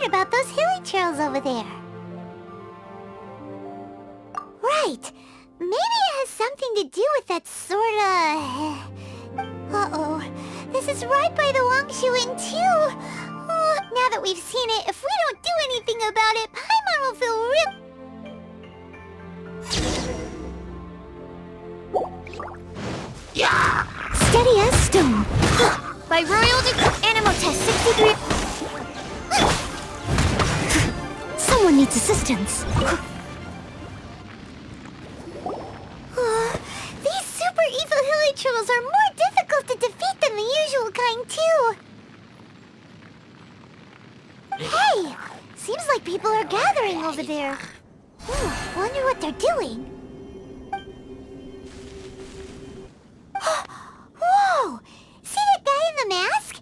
heard about those hilly trails over there. Right. Maybe it has something to do with that sorta... Uh-oh. This is right by the Wangshu Inn too. Oh, now that we've seen it, if we don't do anything about it, Paimon will feel real... Yeah! Steady as stone. By Royal Animal Test 63... Someone needs assistance. These super evil hilly trolls are more difficult to defeat than the usual kind, too. Hey! Seems like people are gathering over there. Wonder what they're doing. Whoa! See that guy in the mask?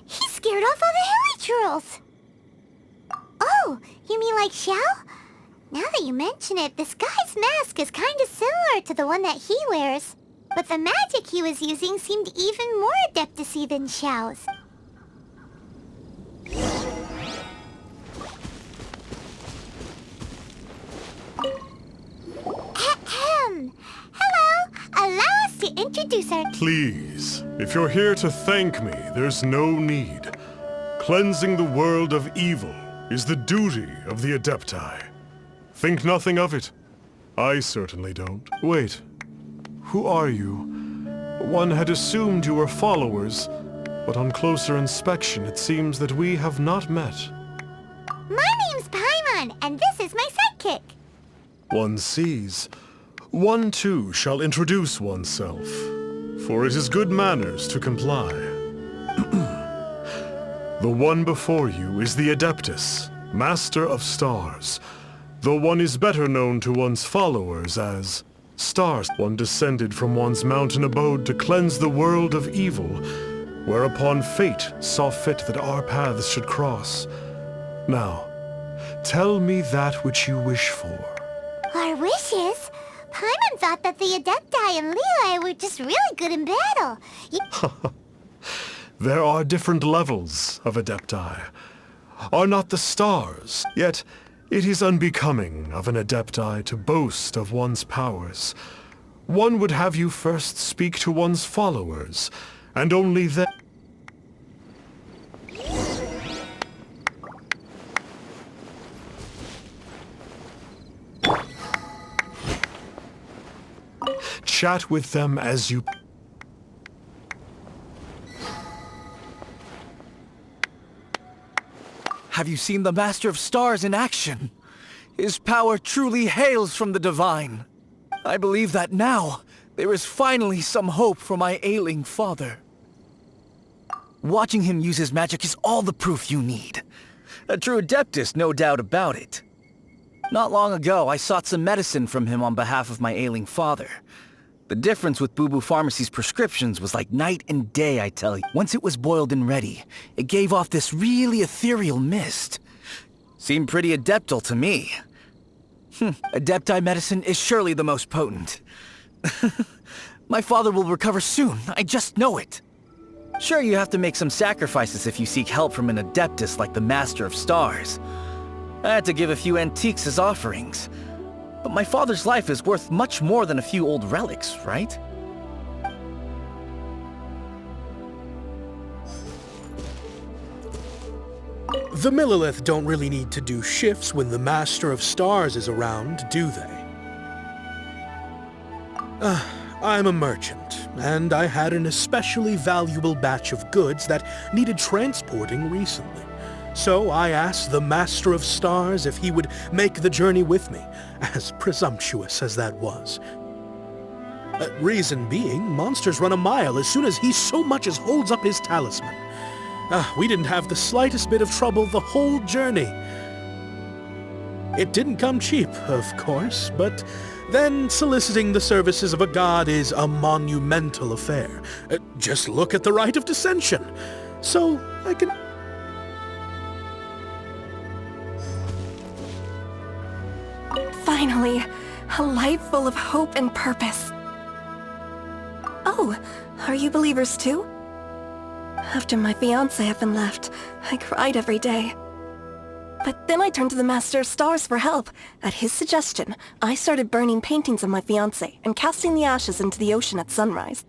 He scared off all the hilly trolls. Oh, you mean like Xiao? Now that you mention it, this guy's mask is kinda similar to the one that he wears. But the magic he was using seemed even more adeptacy than Xiao's. Ahem. Hello! Allow us to introduce our... Please, if you're here to thank me, there's no need. Cleansing the world of evil is the duty of the Adepti. Think nothing of it. I certainly don't. Wait, who are you? One had assumed you were followers, but on closer inspection it seems that we have not met. My name's Paimon, and this is my sidekick. One sees. One too shall introduce oneself, for it is good manners to comply. The one before you is the Adeptus, Master of Stars, though one is better known to one's followers as Stars. One descended from one's mountain abode to cleanse the world of evil, whereupon fate saw fit that our paths should cross. Now, tell me that which you wish for. Our wishes? Paimon thought that the Adepti and Leela were just really good in battle. There are different levels of Adepti. Are not the stars, yet it is unbecoming of an Adepti to boast of one's powers. One would have you first speak to one's followers, and only then... chat with them as you... Have you seen the Master of Stars in action? His power truly hails from the divine. I believe that now, there is finally some hope for my ailing father. Watching him use his magic is all the proof you need. A true Adeptus, no doubt about it. Not long ago, I sought some medicine from him on behalf of my ailing father. The difference with Boo Boo Pharmacy's prescriptions was like night and day, I tell you. Once it was boiled and ready, it gave off this really ethereal mist. Seemed pretty adeptal to me. Adepti medicine is surely the most potent. My father will recover soon, I just know it. Sure, you have to make some sacrifices if you seek help from an Adeptus like the Master of Stars. I had to give a few antiques as offerings. But my father's life is worth much more than a few old relics, right? The Millilith don't really need to do shifts when the Master of Stars is around, do they? I'm a merchant, and I had an especially valuable batch of goods that needed transporting recently. So I asked the Master of Stars if he would make the journey with me, as presumptuous as that was. Reason being, monsters run a mile as soon as he so much as holds up his talisman. We didn't have the slightest bit of trouble the whole journey. It didn't come cheap, of course, but then soliciting the services of a god is a monumental affair. Just look at the Rite of Dissension. So I can... Finally, a life full of hope and purpose. Oh, are you believers too? After my fiancé had been left, I cried every day. But then I turned to the Master of Stars for help. At his suggestion, I started burning paintings of my fiancé and casting the ashes into the ocean at sunrise.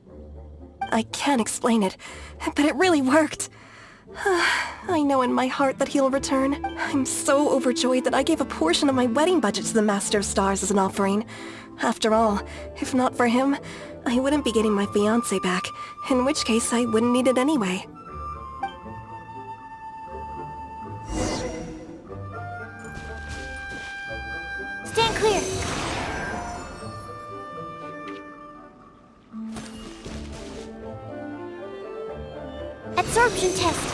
I can't explain it, but it really worked. I know in my heart that he'll return. I'm so overjoyed that I gave a portion of my wedding budget to the Master of Stars as an offering. After all, if not for him, I wouldn't be getting my fiancé back, in which case I wouldn't need it anyway. Stand clear. Absorption test.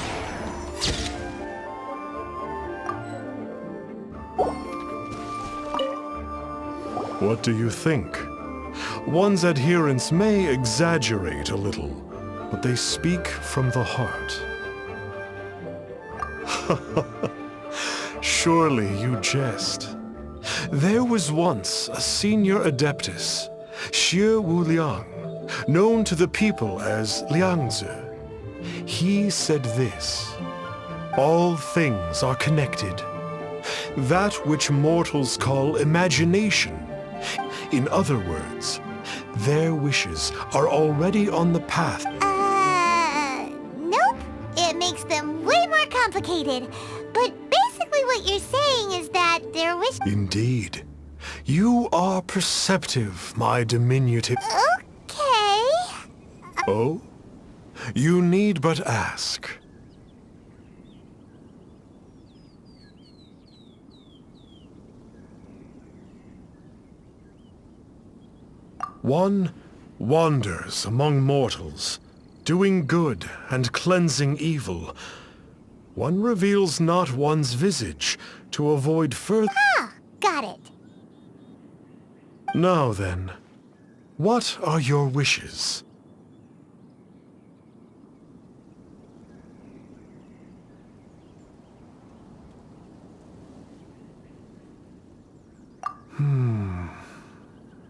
What do you think? One's adherents may exaggerate a little, but they speak from the heart. Surely you jest. There was once a senior adeptus, Xiao Liang, known to the people as Liangzi. He said this: all things are connected. That which mortals call imagination. In other words, their wishes are already on the path. Nope. It makes them way more complicated. But basically what you're saying is that their wish... Indeed. You are perceptive, my diminutive... Okay. Oh? You need but ask. One wanders among mortals, doing good and cleansing evil. One reveals not one's visage to avoid further... Ah, got it. Now then, what are your wishes?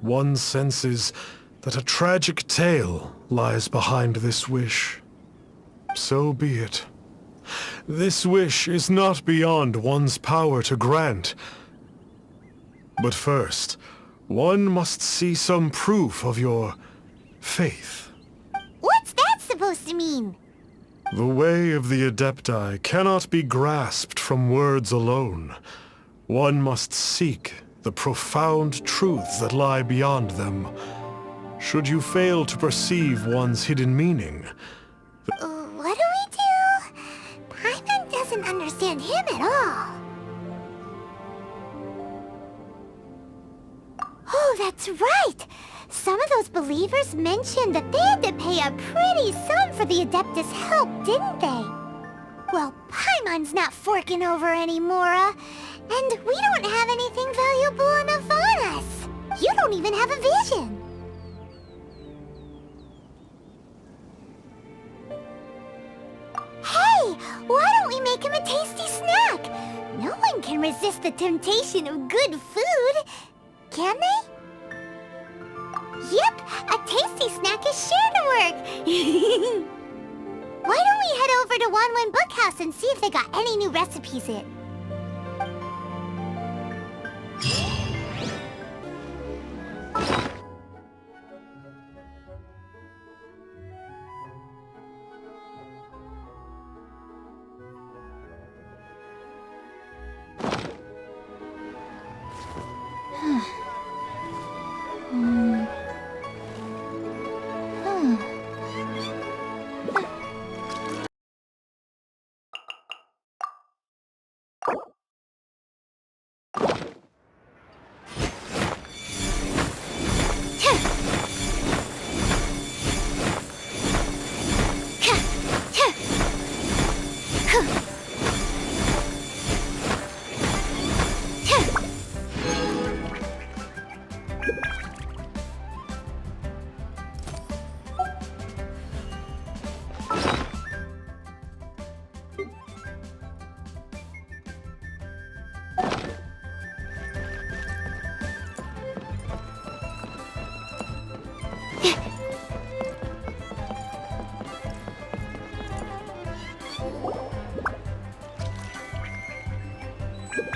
One senses that a tragic tale lies behind this wish. So be it. This wish is not beyond one's power to grant. But first, one must see some proof of your faith. What's that supposed to mean? The way of the Adepti cannot be grasped from words alone. One must seek the profound truths that lie beyond them. Should you fail to perceive one's hidden meaning... What do we do? Paimon doesn't understand him at all. Oh, that's right! Some of those believers mentioned that they had to pay a pretty sum for the Adeptus' help, didn't they? Well, Paimon's not forking over anymore, and we don't have anything valuable enough on us. You don't even have a vision. Hey, why don't we make him a tasty snack? No one can resist the temptation of good food, can they? Yep, a tasty snack is sure to work. Why don't we head over to Wanwen Bookhouse and see if they got any new recipes in?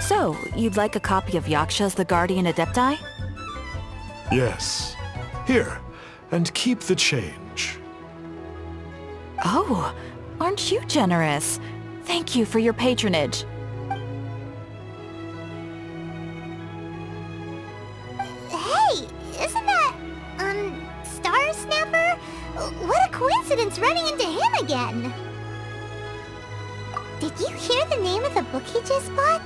So, you'd like a copy of Yaksha's The Guardian Adepti? Yes. Here, and keep the change. Oh, aren't you generous? Thank you for your patronage. Hey, isn't that, Star Snapper? What a coincidence running into him again! Did you hear the name of the book he just bought?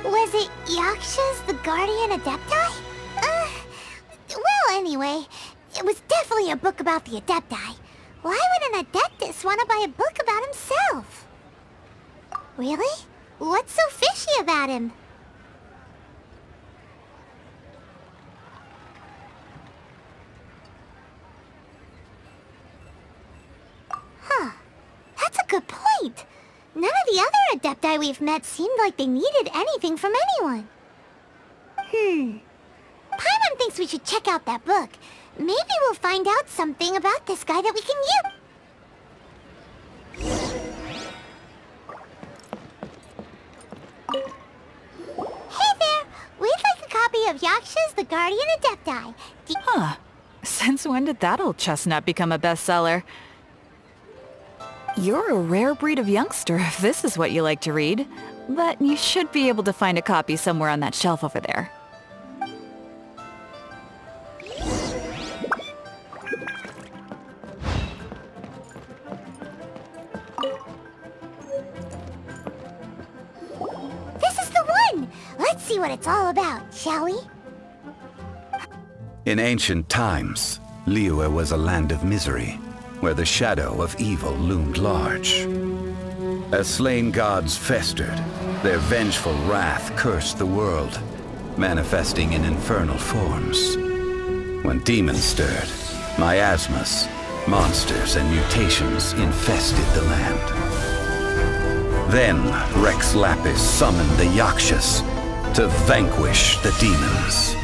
Was it Yaksha's The Guardian Adepti? Well, anyway, it was definitely a book about the Adepti. Why would an Adeptus want to buy a book about himself? Really? What's so fishy about him? Huh. That's a good point. None of the other Adepti we've met seemed like they needed anything from anyone. Paimon thinks we should check out that book. Maybe we'll find out something about this guy that we can use. Hey there! We'd like a copy of Yaksha's The Guardian Adepti. Huh. Since when did that old chestnut become a bestseller? You're a rare breed of youngster if this is what you like to read. But you should be able to find a copy somewhere on that shelf over there. This is the one! Let's see what it's all about, shall we? In ancient times, Liyue was a land of misery, where the shadow of evil loomed large. As slain gods festered, their vengeful wrath cursed the world, manifesting in infernal forms. When demons stirred, miasmas, monsters, and mutations infested the land. Then Rex Lapis summoned the Yakshas to vanquish the demons.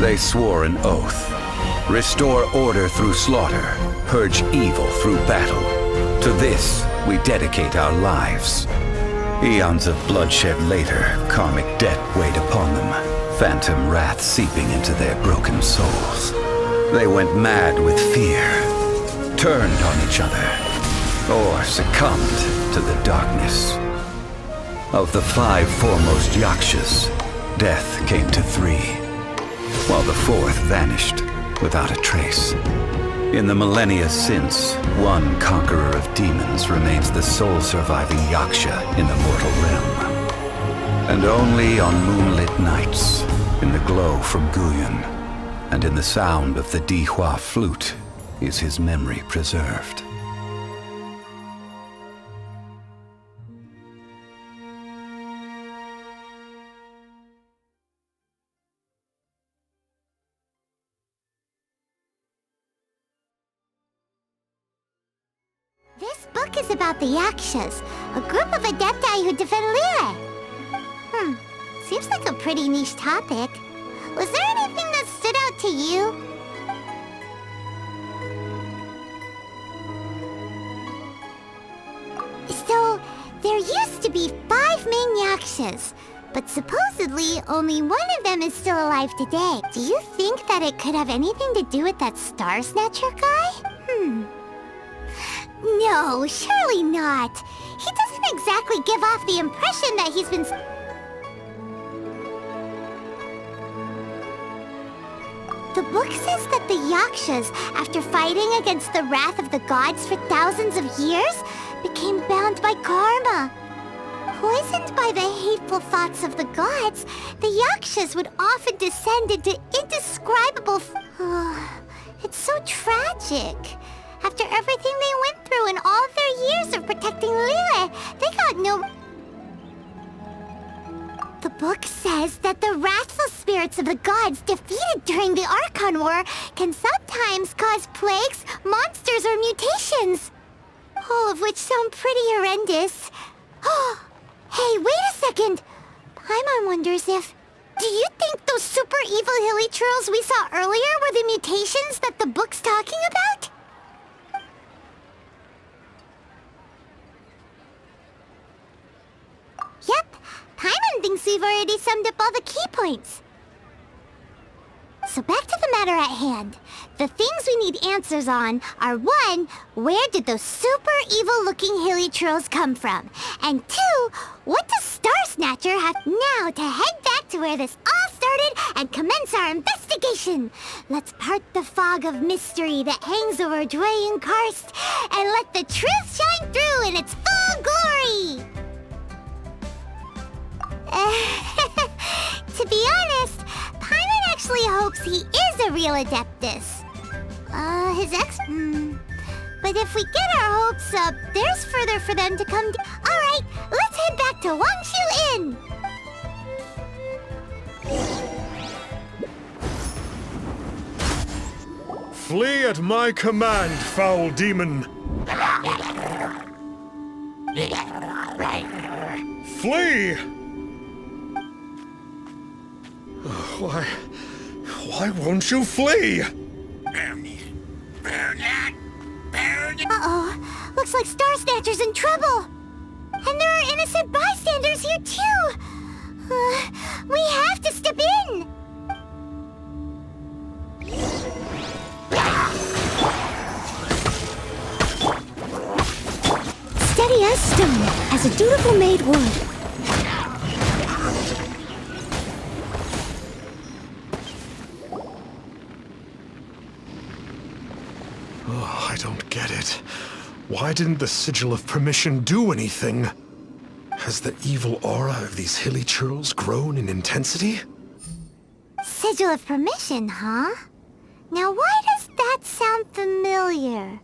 They swore an oath: restore order through slaughter, purge evil through battle. To this, we dedicate our lives. Eons of bloodshed later, karmic debt weighed upon them, phantom wrath seeping into their broken souls. They went mad with fear, turned on each other, or succumbed to the darkness. Of the 5 foremost Yakshas, death came to 3, while the 4th vanished without a trace. In the millennia since, one conqueror of demons remains the sole surviving Yaksha in the mortal realm. And only on moonlit nights, in the glow from Guyon, and in the sound of the Dihua flute, is his memory preserved. This book is about the Yakshas, a group of Adepti who defend Liyue. Seems like a pretty niche topic. Was there anything that stood out to you? So, there used to be 5 main Yakshas, but supposedly only one of them is still alive today. Do you think that it could have anything to do with that Star Snatcher guy? No, surely not. He doesn't exactly give off the impression that he's been... The book says that the Yakshas, after fighting against the wrath of the gods for thousands of years, became bound by karma. Poisoned by the hateful thoughts of the gods, the Yakshas would often descend into indescribable... It's so tragic. After everything they went through in all of their years of protecting Liyue, they got no... The book says that the wrathful spirits of the gods defeated during the Archon War can sometimes cause plagues, monsters, or mutations. All of which sound pretty horrendous. Hey, wait a second! Paimon wonders if... Do you think those super evil hilly churls we saw earlier were the mutations that the book's talking about? Yep, Paimon thinks we've already summed up all the key points. So back to the matter at hand. The things we need answers on are 1, where did those super evil-looking hilly trolls come from? And 2, what does Star Snatcher have now to head back to where this all started and commence our investigation? Let's part the fog of mystery that hangs over Dwayne Karst and let the truth shine through in its full glory! To be honest, Paimon actually hopes he is a real Adeptus. But if we get our hopes up, there's further for them to come. Alright, let's head back to Wangshu Inn! Flee at my command, foul demon! Flee! Why won't you flee? Uh-oh. Looks like Star Snatcher's in trouble. And there are innocent bystanders here, too. We have to step in. Steady as stone, as a dutiful maid would. I don't get it. Why didn't the Sigil of Permission do anything? Has the evil aura of these hilly churls grown in intensity? Sigil of Permission, huh? Now why does that sound familiar?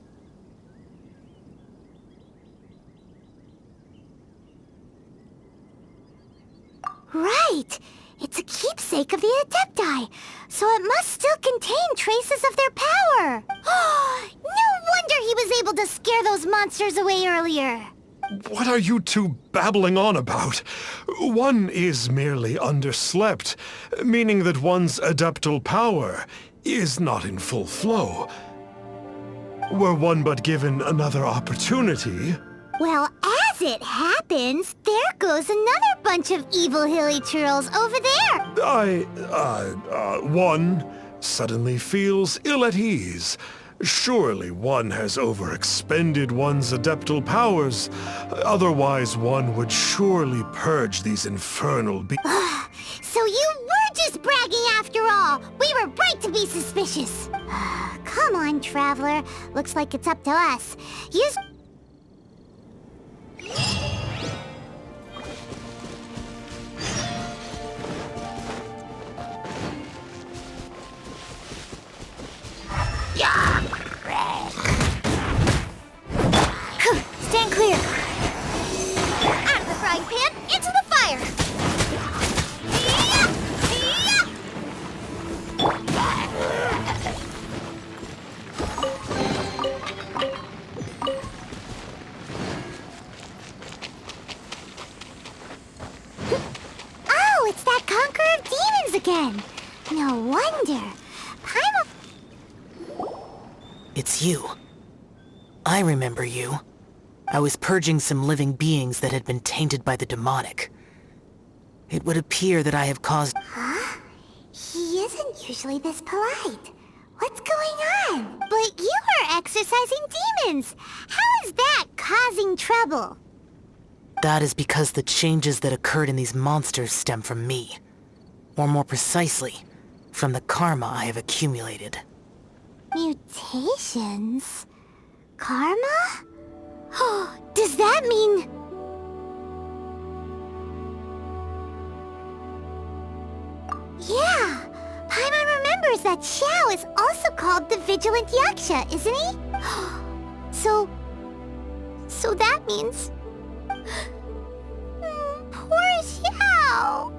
Right! It's a keepsake of the Adepti, so it must still contain traces of their power! No wonder he was able to scare those monsters away earlier! What are you two babbling on about? One is merely underslept, meaning that one's adeptal power is not in full flow. Were one but given another opportunity... Well, as it happens, there goes another bunch of evil hilly churls over there! One suddenly feels ill at ease. Surely one has overexpended one's adeptal powers. Otherwise one would surely purge these infernal So you were just bragging after all! We were right to be suspicious! Come on, Traveler. Looks like it's up to us. Use... Stand clear! Out of the frying pan, into the fire! Oh, it's that Conqueror of Demons again! No wonder. It's you. I remember you. I was purging some living beings that had been tainted by the demonic. It would appear that I have caused... Huh? He isn't usually this polite. What's going on? But you are exorcising demons! How is that causing trouble? That is because the changes that occurred in these monsters stem from me. Or more precisely, from the karma I have accumulated. Mutations? Karma? Oh, does that mean... Yeah! Paimon remembers that Xiao is also called the Vigilant Yaksha, isn't he? So that means... Poor Xiao!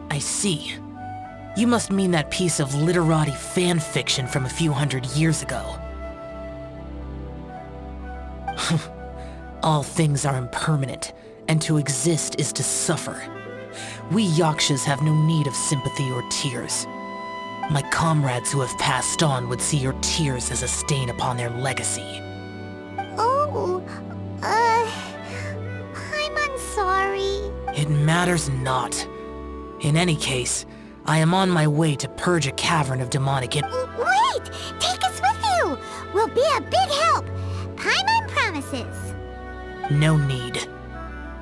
I see. You must mean that piece of literati fan fiction from a few hundred years ago. All things are impermanent, and to exist is to suffer. We Yakshas have no need of sympathy or tears. My comrades who have passed on would see your tears as a stain upon their legacy. Oh, I'm sorry. It matters not. In any case, I am on my way to purge a cavern of demonic Wait! Take us with you! We'll be a big help! Paimon promises. No need.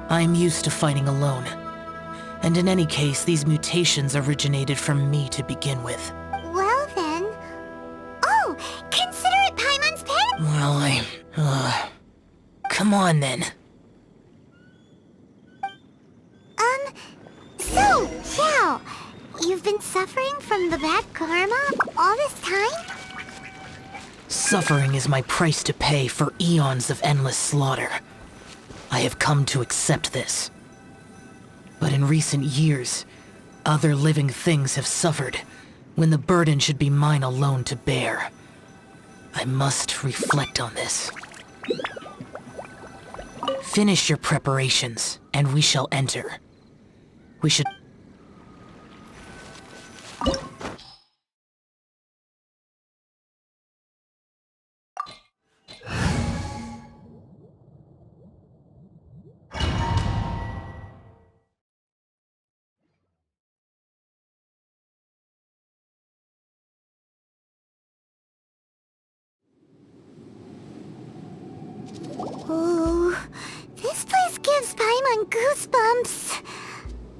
I am used to fighting alone. And in any case, these mutations originated from me to begin with. Well then... Oh! Consider it Paimon's pen? Well, come on then. So, Xiao, you've been suffering from the bad karma all this time? Suffering is my price to pay for eons of endless slaughter. I have come to accept this. But in recent years, other living things have suffered, when the burden should be mine alone to bear. I must reflect on this. Finish your preparations, and we shall enter. We should... Oh, this place gives Paimon goosebumps.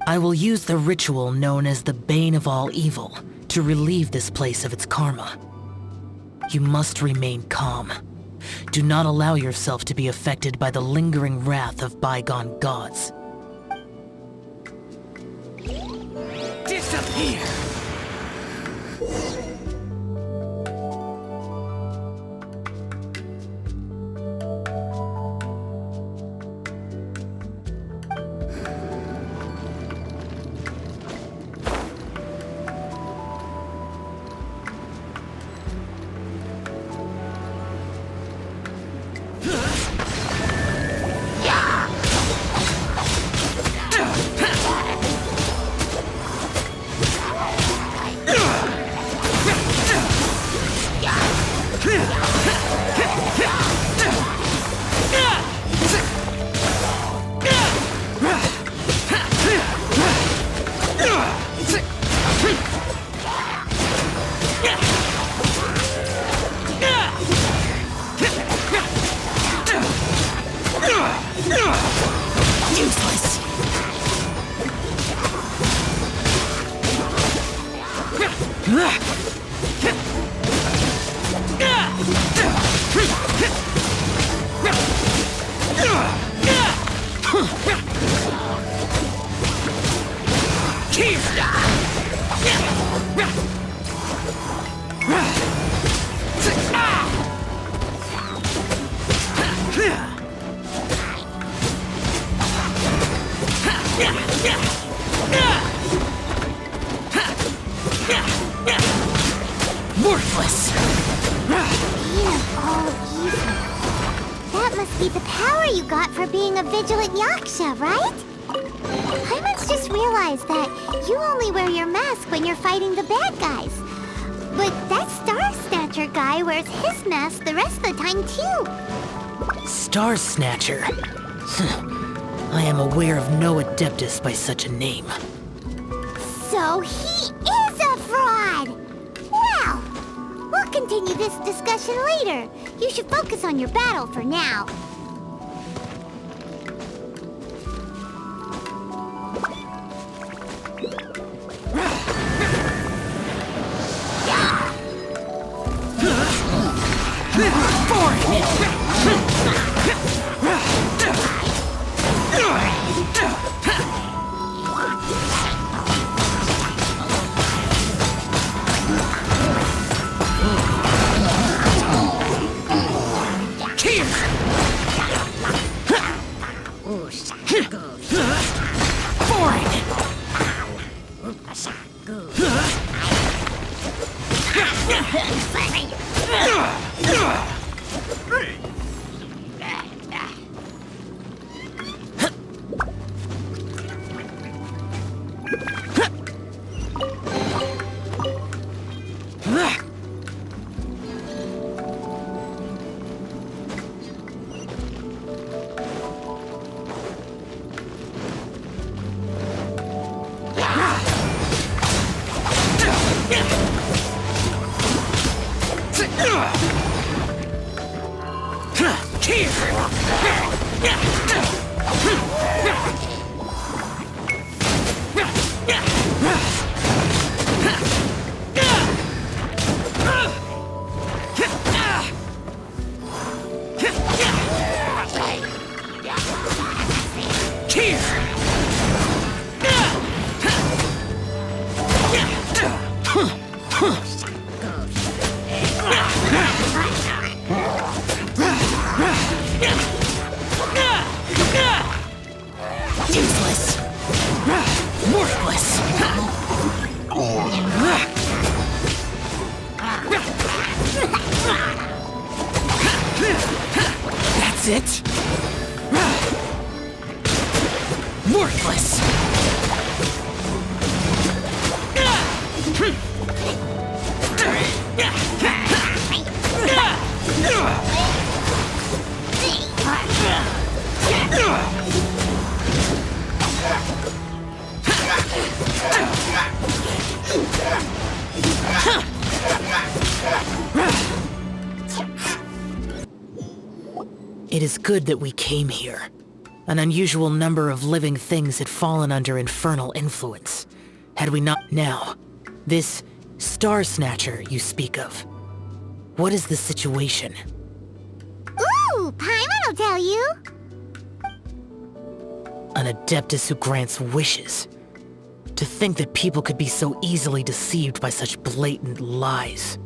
I will use the ritual known as the Bane of All Evil to relieve this place of its karma. You must remain calm. Do not allow yourself to be affected by the lingering wrath of bygone gods. Disappear! Worthless! Bane of all evil. That must be the power you got for being a vigilant yaksha, right? Paimon's just realized that you only wear your mask when you're fighting the bad guys. But that Star Snatcher guy wears his mask the rest of the time, too. Star Snatcher? I am aware of no Adeptus by such a name. So he is a fraud! Well, we'll continue this discussion later. You should focus on your battle for now. Useless. Worthless. That's it. Worthless. It is good that we came here. An unusual number of living things had fallen under infernal influence. Had we not... Now, this Star Snatcher you speak of. What is the situation? Ooh, Paimon will tell you. An Adeptus who grants wishes. To think that people could be so easily deceived by such blatant lies.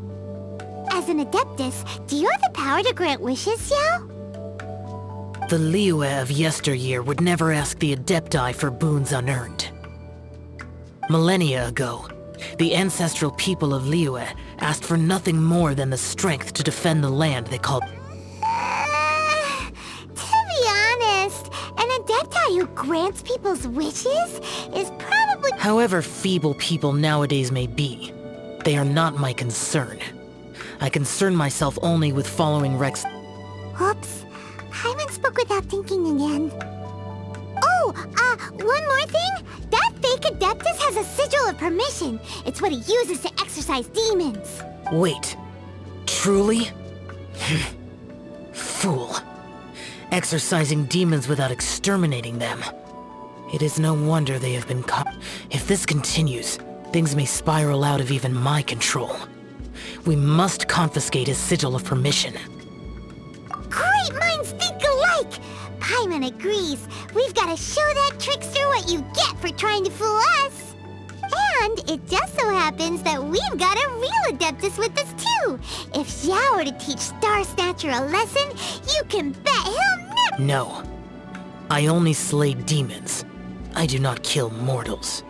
As an Adeptus, do you have the power to grant wishes, Xiao? The Liyue of yesteryear would never ask the Adepti for boons unearned. Millennia ago, the ancestral people of Liyue asked for nothing more than the strength to defend the land they called... To be honest, an Adepti who grants people's wishes is probably... However feeble people nowadays may be, they are not my concern. I concern myself only with following Rex... Oops. Paimon spoke without thinking again. Oh, one more thing? That fake Adeptus has a sigil of permission. It's what he uses to exorcise demons. Wait. Truly? Fool. Exorcising demons without exterminating them. It is no wonder they have been caught. If this continues, things may spiral out of even my control. We must confiscate his sigil of permission. Great minds think alike! Paimon agrees. We've got to show that trickster what you get for trying to fool us. And it just so happens that we've got a real Adeptus with us too. If Xiao were to teach Star Snatcher a lesson, you can bet he'll never... No. I only slay demons. I do not kill mortals.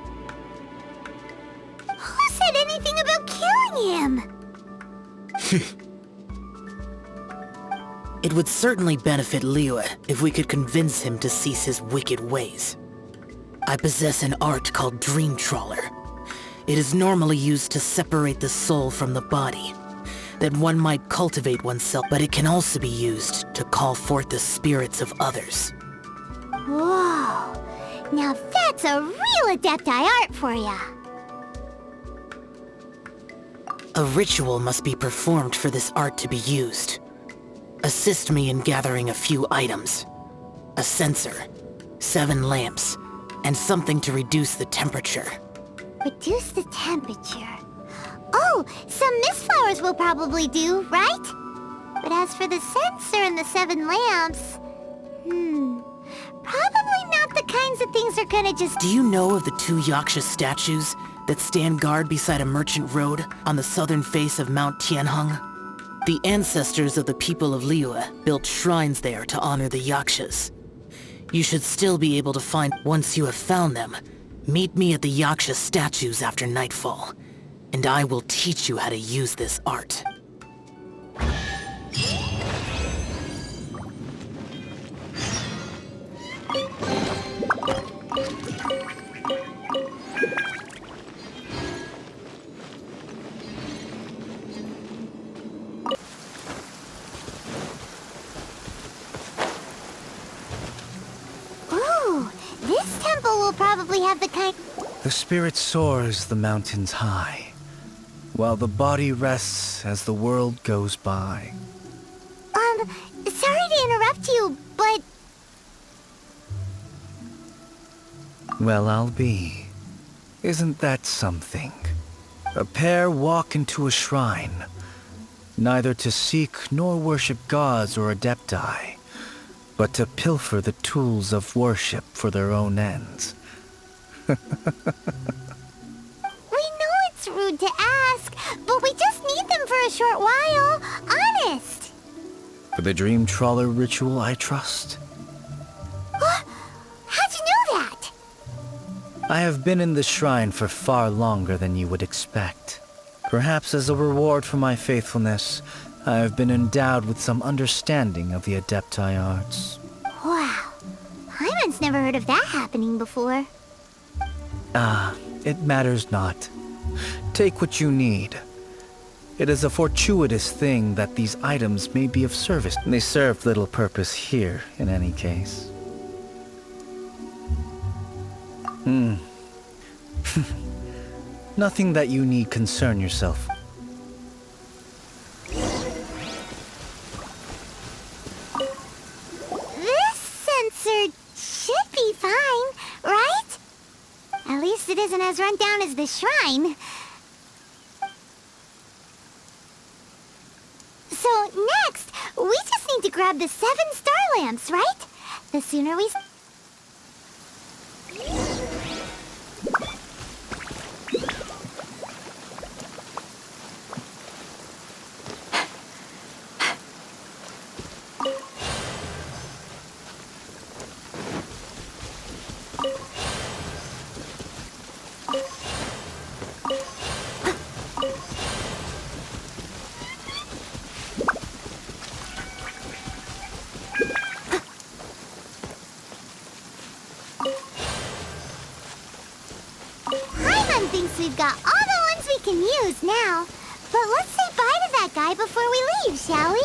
Who said anything about killing him? It would certainly benefit Liyue if we could convince him to cease his wicked ways. I possess an art called Dream Trawler. It is normally used to separate the soul from the body, that one might cultivate oneself, but it can also be used to call forth the spirits of others. Whoa! Now that's a real Adepti art for ya! A ritual must be performed for this art to be used. Assist me in gathering a few items. A censer, 7 lamps, and something to reduce the temperature. Reduce the temperature. Oh, some mist flowers will probably do, right? But as for the censer and the 7 lamps... probably not the kinds of things they're gonna just... Do you know of the 2 Yaksha statues that stand guard beside a merchant road on the southern face of Mount Tianheng? The ancestors of the people of Liyue built shrines there to honor the Yakshas. You should still be able to find... Once you have found them, meet me at the Yaksha statues after nightfall, and I will teach you how to use this art. This temple will probably have the kind... The spirit soars the mountains high, while the body rests as the world goes by. Sorry to interrupt. protect you, but... Well, I'll be. Isn't that something? A pair walk into a shrine, neither to seek nor worship gods or adepti, but to pilfer the tools of worship for their own ends. We know it's rude to ask, but we just need them for a short while. Honest. For the dream trawler ritual, I trust. How'd you know that? I have been in the shrine for far longer than you would expect. Perhaps as a reward for my faithfulness, I have been endowed with some understanding of the adepti arts. Wow. Paimon's never heard of that happening before. It matters not. Take what you need. It is a fortuitous thing that these items may be of service. They serve little purpose here, in any case. Nothing that you need concern yourself. This sensor should be fine, right? At least it isn't as run down as the shrine. So next, we just need to grab the 7 star lamps, right? The sooner we... Paimon thinks we've got all the ones we can use now. But let's say bye to that guy before we leave, shall we?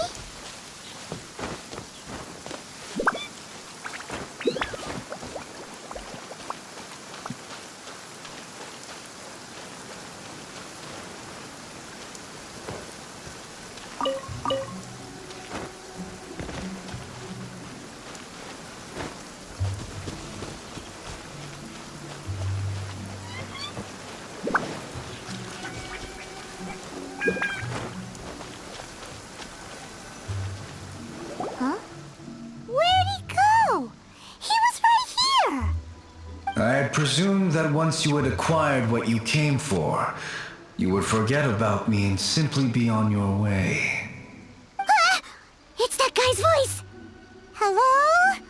Huh? Where'd he go? He was right here! I had presumed that once you had acquired what you came for, you would forget about me and simply be on your way. Ah! It's that guy's voice! Hello?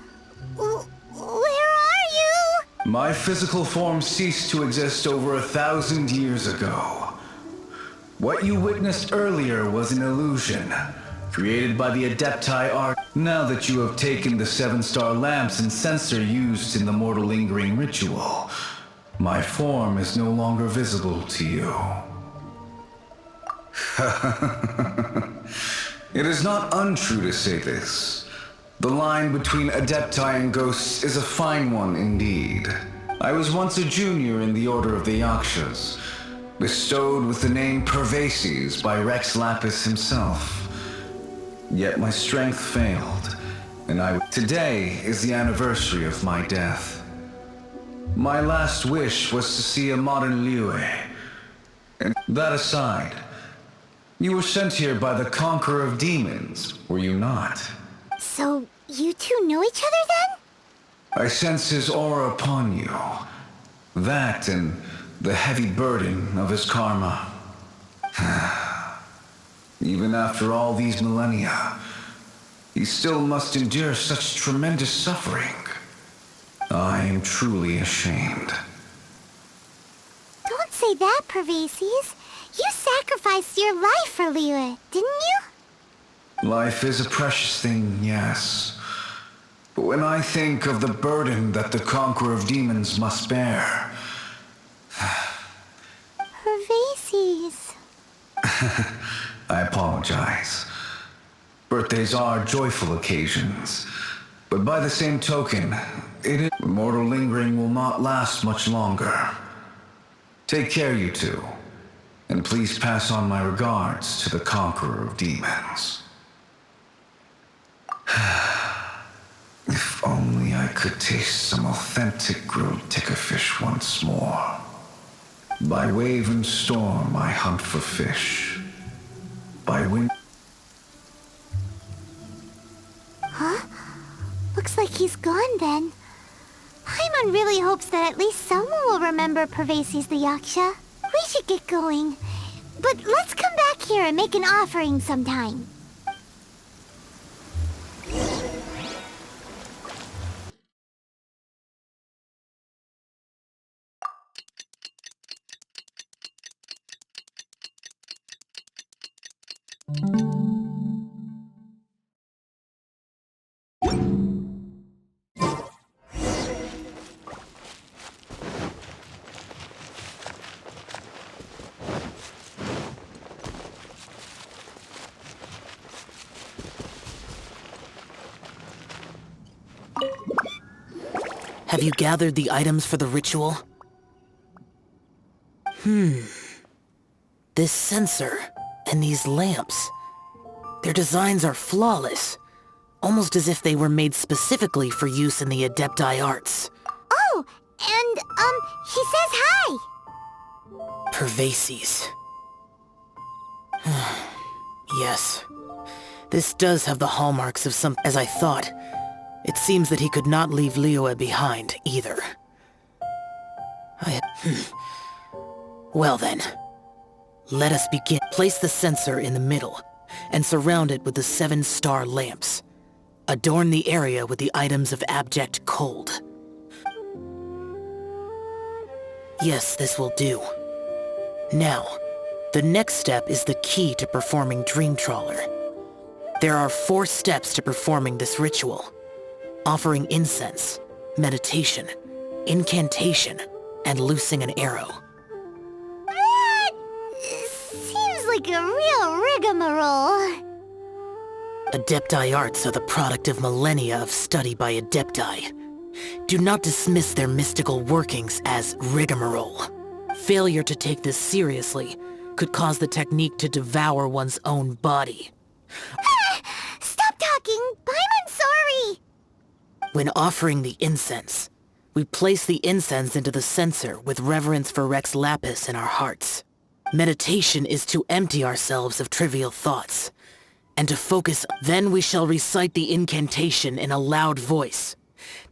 Where are you? My physical form ceased to exist over 1,000 years ago. What you witnessed earlier was an illusion, created by the adepti art. Now that you have taken the 7-star lamps and sensor used in the mortal lingering ritual, my form is no longer visible to you. It is not untrue to say this. The line between adepti and ghosts is a fine one indeed. I was once a junior in the Order of the Yakshas, bestowed with the name Pervases by Rex Lapis himself. Yet my strength failed, and today is the anniversary of my death. My last wish was to see a modern Liyue. And that aside, you were sent here by the Conqueror of Demons, were you not? So, you two know each other then? I sense his aura upon you. That and the heavy burden of his karma. Even after all these millennia, he still must endure such tremendous suffering. I am truly ashamed. Don't say that, Pervases. You sacrificed your life for Liyue, didn't you? Life is a precious thing, yes. But when I think of the burden that the Conqueror of Demons must bear... Pervases. I apologize. Birthdays are joyful occasions. But by the same token, mortal lingering will not last much longer. Take care, you two. And please pass on my regards to the Conqueror of Demons. could taste some authentic grilled tickerfish once more. By wave and storm I hunt for fish. By wind... Huh? Looks like he's gone then. Paimon really hopes that at least someone will remember Pervases the Yaksha. We should get going. But let's come back here and make an offering sometime. Have you gathered the items for the ritual? This censer and these lamps. Their designs are flawless, almost as if they were made specifically for use in the Adepti arts. Oh, and, he says hi! Pervases. Yes. This does have the hallmarks of some... As I thought, it seems that he could not leave Liyue behind, either. Well then, let us begin. Place the censer in the middle, and surround it with the 7 star lamps. Adorn the area with the items of abject cold. Yes, this will do. Now, the next step is the key to performing Dream Trawler. There are 4 steps to performing this ritual. Offering incense, meditation, incantation, and loosing an arrow. That seems like a real rigmarole. Adepti arts are the product of millennia of study by Adepti. Do not dismiss their mystical workings as rigmarole. Failure to take this seriously could cause the technique to devour one's own body. Stop talking! I'm sorry! When offering the incense, we place the incense into the censer with reverence for Rex Lapis in our hearts. Meditation is to empty ourselves of trivial thoughts, and to focus. Then we shall recite the incantation in a loud voice.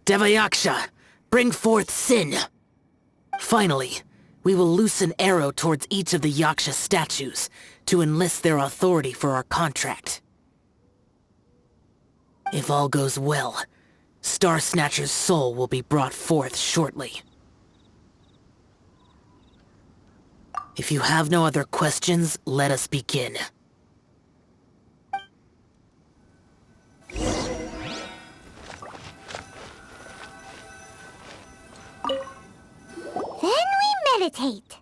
Devayaksha, bring forth sin! Finally, we will loose an arrow towards each of the Yaksha statues to enlist their authority for our contract. If all goes well, Star Snatcher's soul will be brought forth shortly. If you have no other questions, let us begin. Then we meditate.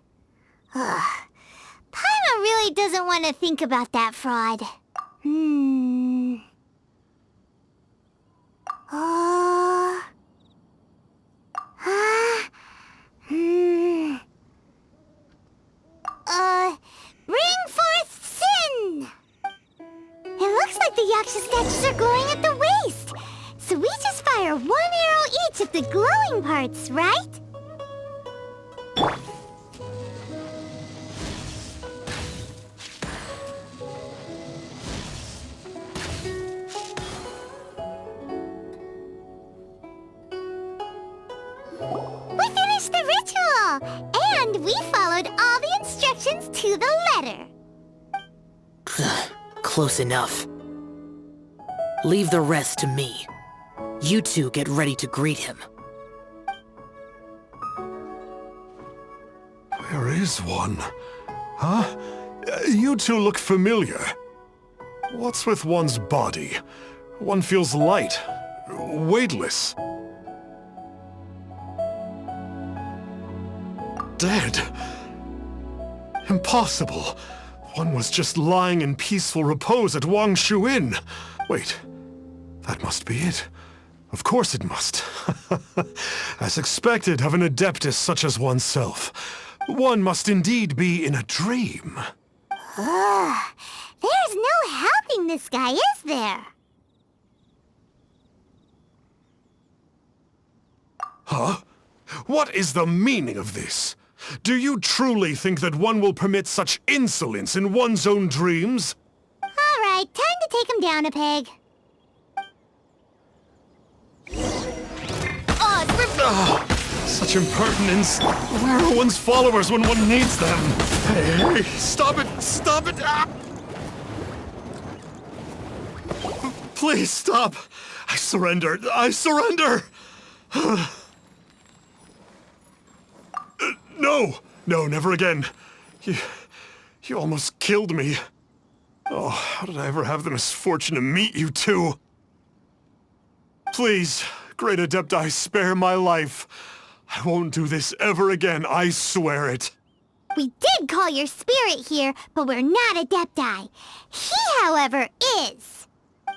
Paimon really doesn't want to think about that fraud. Bring forth sin! It looks like the Yaksha statues are glowing at the waist. So we just fire 1 arrow each at the glowing parts, right? We finished the ritual! And we followed all the instructions to the letter. Close enough. Leave the rest to me. You two get ready to greet him. There is one. Huh? You two look familiar. What's with one's body? One feels light, weightless. Dead. Impossible. One was just lying in peaceful repose at Wangshu Inn. Wait, that must be it. Of course it must. As expected of an adeptus such as oneself, one must indeed be in a dream. There's no helping this guy, is there? Huh? What is the meaning of this? Do you truly think that one will permit such insolence in one's own dreams? All right, time to take him down a peg. Such impertinence. Where are one's followers when one needs them? Hey, stop it! Stop it! Ah! Please stop! I surrender! I surrender! No! No, never again. You almost killed me. Oh, how did I ever have the misfortune to meet you two? Please, Great Adepti, spare my life. I won't do this ever again, I swear it. We did call your spirit here, but we're not Adepti. He, however, is.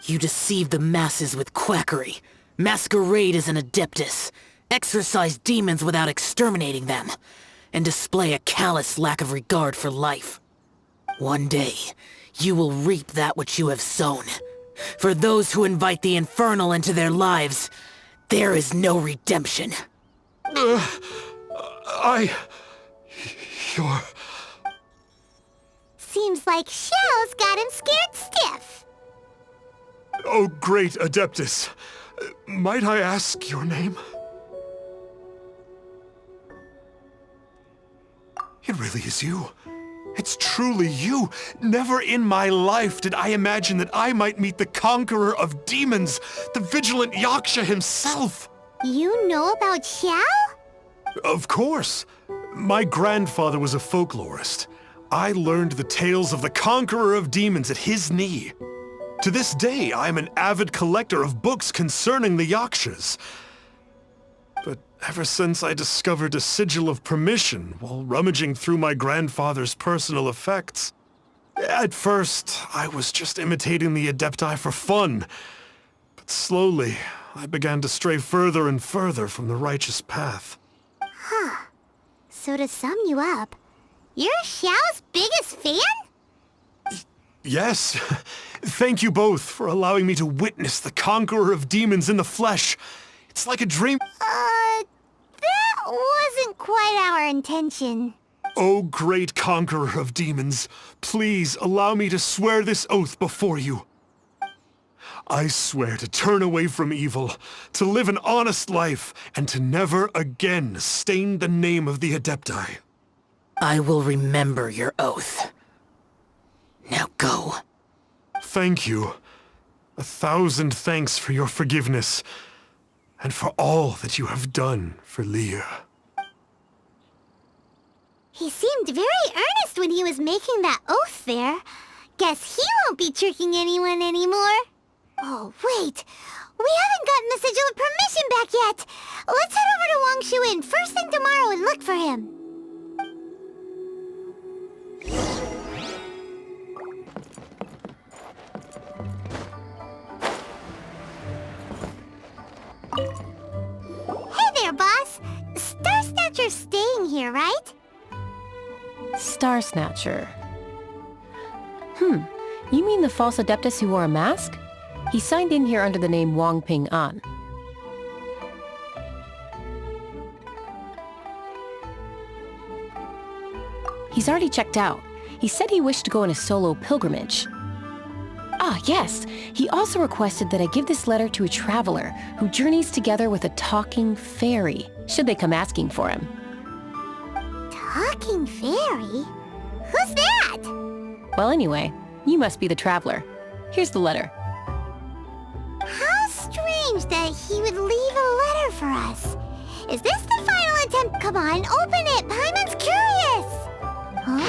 You deceive the masses with quackery, masquerade as an adeptus, exorcise demons without exterminating them, and display a callous lack of regard for life. One day, you will reap that which you have sown. For those who invite the infernal into their lives, there is no redemption. You're... Seems like Xiao's got him scared stiff. Oh, great Adeptus. Might I ask your name? It really is you. It's truly you. Never in my life did I imagine that I might meet the conqueror of demons, the vigilant Yaksha himself. You know about Xiao? Of course. My grandfather was a folklorist. I learned the tales of the conqueror of demons at his knee. To this day, I am an avid collector of books concerning the Yakshas. But ever since I discovered a sigil of permission while rummaging through my grandfather's personal effects, at first, I was just imitating the Adepti for fun. But slowly, I began to stray further and further from the righteous path. Huh. So to sum you up, you're Xiao's biggest fan? Yes. Thank you both for allowing me to witness the conqueror of demons in the flesh. It's like a dream. That wasn't quite our intention. Oh, great conqueror of demons, please allow me to swear this oath before you. I swear to turn away from evil, to live an honest life, and to never again stain the name of the Adepti. I will remember your oath. Now go. Thank you. 1,000 thanks for your forgiveness, and for all that you have done for Leah. He seemed very earnest when he was making that oath there. Guess he won't be tricking anyone anymore. Oh, wait. We haven't gotten the sigil of permission back yet. Let's head over to Wangshuin first thing tomorrow and look for him. Hey there, boss. Star Snatcher's staying here, right? Star Snatcher. You mean the false adeptus who wore a mask? He signed in here under the name Wang Ping An. He's already checked out. He said he wished to go on a solo pilgrimage. Ah, yes! He also requested that I give this letter to a traveler who journeys together with a talking fairy, should they come asking for him. Talking fairy? Who's that? Well, anyway, you must be the traveler. Here's the letter. How strange that he would leave a letter for us. Is this the final attempt? Come on, open it! Paimon's curious! Huh?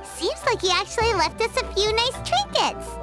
Seems like he actually left us a few nice trinkets.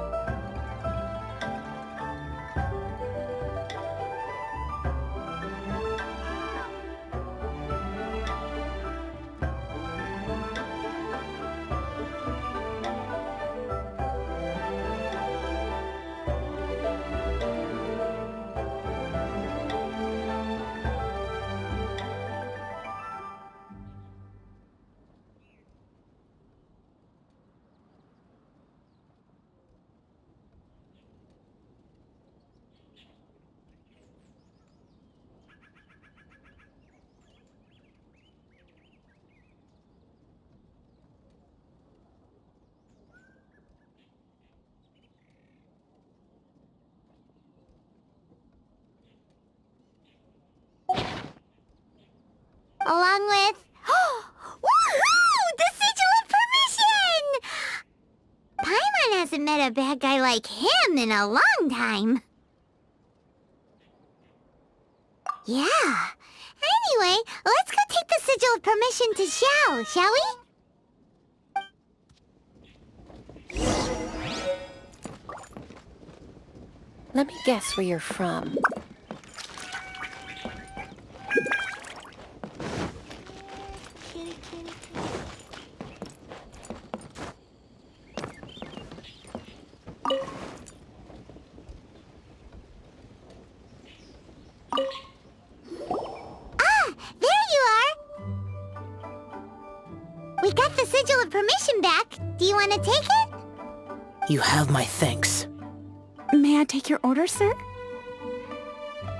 Along with... Woohoo! The sigil of permission! Paimon hasn't met a bad guy like him in a long time. Yeah. Anyway, let's go take the sigil of permission to Xiao, shall we? Let me guess where you're from. We got the sigil of permission back. Do you want to take it? You have my thanks. May I take your order, sir?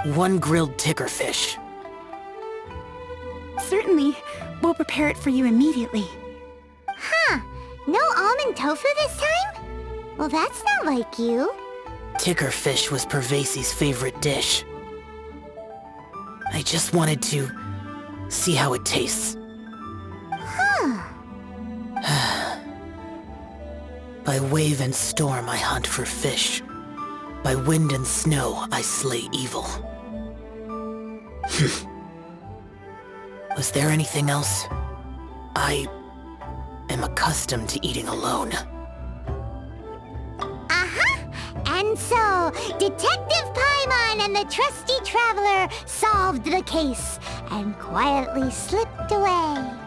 1 grilled tickerfish. Certainly. We'll prepare it for you immediately. Huh. No almond tofu this time? Well, that's not like you. Tickerfish was Pervases' favorite dish. I just wanted to see how it tastes. Huh. By wave and storm I hunt for fish. By wind and snow I slay evil. Was there anything else? I am accustomed to eating alone. Uh-huh. And so, Detective Paimon and the trusty traveler solved the case and quietly slipped away.